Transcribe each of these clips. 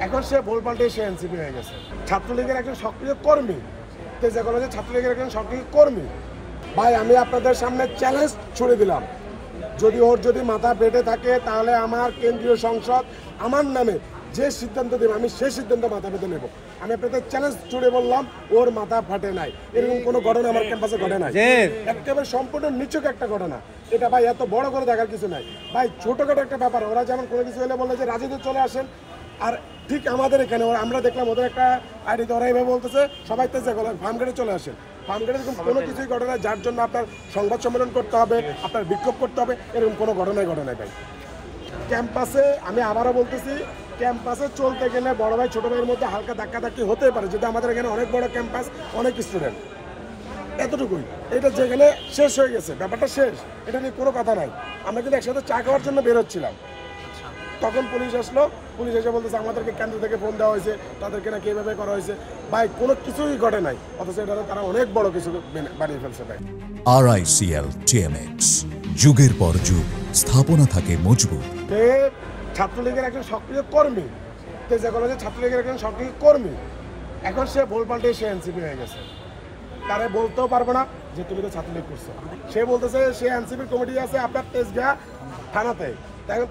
এখন সে ভুল পাল্টে সে এনসিপি হয়ে গেছে। ছাত্রলীগের একজন সক্রিয় কর্মী, তেজা কলেজে ছাত্রলীগের একজন সক্রিয় কর্মী। ভাই আমি আপনাদের সামনে চ্যালেঞ্জ ছুড়ে দিলাম, যদি মাথা পেটে থাকে তাহলে আমার কেন্দ্রীয় সংসদ আমার নামে যে সিদ্ধান্ত দেবে আমি সেই সিদ্ধান্ত মাথা পেতে নেব। আমি আপনাদের চ্যালেঞ্জ ছুড়ে বললাম, ওর মাথা ফাটে নাই, এরকম কোনো ঘটনা আমার ক্যাম্পাসে ঘটে নাই। একেবারে সম্পূর্ণ নিচুক একটা ঘটনা এটা ভাই, এত বড় করে দেখার কিছু নাই ভাই, ছোটখাটো একটা ব্যাপার। ওরা যেমন কোনো কিছু হলে বলে যে রাজুতে চলে আসেন, আর ঠিক আমাদের এখানে আমরা দেখলাম ওদের একটা আইডিতে ওরা এইভাবে বলতেছে সবাই তেজা গেলেন ফার্মগেটে চলে আসেন। ফার্মগেটে এরকম কোনো কিছুই ঘটে না যার জন্য আপনার সংবাদ সম্মেলন করতে হবে, আপনার বিক্ষোভ করতে হবে, এরকম কোনো ঘটনাই ঘটে নাই ভাই। ক্যাম্পাসে আমি আবারও বলতেছি, ক্যাম্পাসে চলতে গেলে বড় ভাই ছোট ভাইয়ের মধ্যে হালকা ধাক্কাধাক্কি হতে পারে, যদি আমাদের এখানে অনেক বড় ক্যাম্পাস, অনেক স্টুডেন্ট, এতটুকুই। এটা যেখানে শেষ হয়ে গেছে, ব্যাপারটা শেষ, এটা নিয়ে কোনো কথা নাই। আমরা কিন্তু একসাথে চা খাওয়ার জন্য বেরোচ্ছিলাম, তখন পুলিশ আসলো। পুলিশ এসে বলতেছে আমাদেরকে কেন্দ্র থেকে ফোন দেওয়া হয়েছে, তাদেরকে নাকি এভাবে করা হয়েছে। ভাই কোনো কিছুই ঘটে নাই, অথচ এটা তারা অনেক বড় কিছু বানিয়ে ফেলছে ভাই। RICL TMX, যুগের পর যুগ স্থাপনা থাকে মজবুত। ছাত্রলীগের একজন সক্রিয় কর্মী, তেজা কলেজে ছাত্রলীগের একজন সক্রিয় কর্মী, এখন সে ভুল পাল্টে সে এনসিপি হয়ে গেছে। তারা বলতেও পারবো না যে তুমি তো ছাত্রলীগ করছো। সে বলতেছে সে এনসিপির কমিটি আছে আপনার তেজগাঁ থানাতে,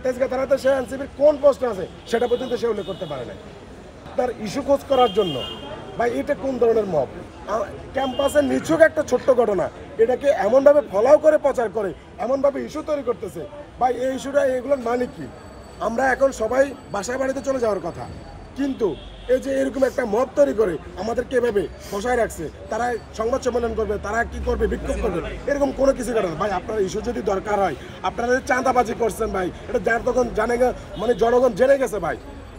তেজগাঁ থানাতে সে এনসিপির কোন পোস্টে আছে সেটা পর্যন্ত সে উল্লেখ করতে পারে না। তার ইস্যু খোঁজ করার জন্য ভাই এটা কোন ধরনের মব? ক্যাম্পাসের নিছক একটা ছোট্ট ঘটনা, এটাকে এমনভাবে ফলাও করে প্রচার করে, এমনভাবে ইস্যু তৈরি করতেছে ভাই। এই ইস্যুটা এগুলোর মানে কি? আমরা এখন সবাই বাসায় বাড়িতে চলে যাওয়ার কথা, কিন্তু এই যে এরকম একটা মব তৈরি করে আমাদেরকে এভাবে বসায় রাখছে, তারা সংবাদ সম্মেলন করবে, তারা কি করবে, বিক্ষোভ করবে, এরকম কোনো কিছু করে না ভাই। আপনার ইস্যু যদি দরকার হয়, আপনারা চাঁদাবাজি করছেন ভাই, এটা যার তখন জানে, মানে জনগণ জেনে গেছে ভাই।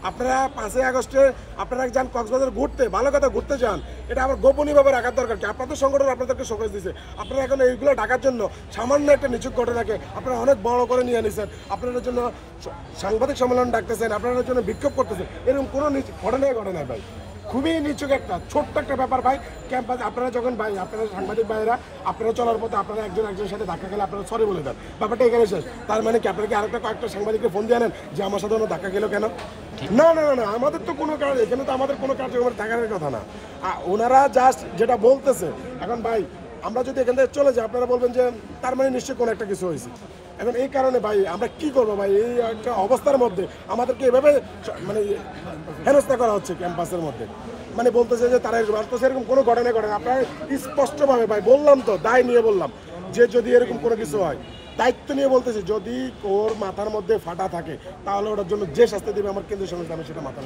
আপনারা 5ই আগস্টে আপনারা যান কক্সবাজার ঘুরতে, ভালো কথা ঘুরতে যান, এটা আবার গোপনীয়ভাবে রাখার দরকার কি? আপনাদের সংগঠন আপনাদেরকে শোকজ দিয়েছে, আপনারা এখন এইগুলো ঢাকার জন্য সামান্য একটা নিচুক ঘটনাকে আপনারা অনেক বড় করে নিয়ে নিয়েছেন, আপনাদের জন্য সাংবাদিক সম্মেলন ডাকতেছেন, আপনাদের জন্য বিক্ষোভ করতেছেন, এরকম কোনো ঘটনাই ঘটে নাই ভাই। খুবই নিচুক একটা ছোট্ট একটা ব্যাপার ভাই। ক্যাম্পাস আপনারা যখন ভাই, আপনারা সাংবাদিক ভাইয়েরা, আপনারা চলার পথে আপনারা একজনের সাথে ধাক্কা খেলে আপনারা সরি বলে দেন, ব্যাপারটা এখানে শেষ। তার মানে কি আপনারা কি আরেকটা কয়েকটা সাংবাদিককে ফোন দিয়ে আনেন যে আমার সাথে ধাক্কা গেল কেন? না না না, আমাদের তো কোনো কাজ, এখানে তো আমাদের কোনো কার্যক্রম থাকার কথা না। ওনারা জাস্ট যেটা বলতেছে, এখন ভাই আমরা যদি এখান থেকে চলে যাই আপনারা বলবেন যে তার মানে নিশ্চয়ই কোনো একটা কিছু হয়েছে। এখন এই কারণে ভাই আমরা কি করবো ভাই, এই একটা অবস্থার মধ্যে আমাদেরকে এভাবে মানে হেনস্থা করা হচ্ছে ক্যাম্পাসের মধ্যে, মানে বলতেছে যে তারা এরকম কোনো ঘটনা ঘটে না। আপনারা স্পষ্টভাবে ভাই বললাম তো, দায় নিয়ে বললাম যে যদি এরকম কোনো কিছু হয়, দায়িত্ব নিয়ে বলতেছি, যদি ওর মাথার মধ্যে ফাটা থাকে তাহলে ওটার জন্য যে শাস্তি দেবে আমার কেন্দ্রীয় সংস্থা, আমি সেটা মাথা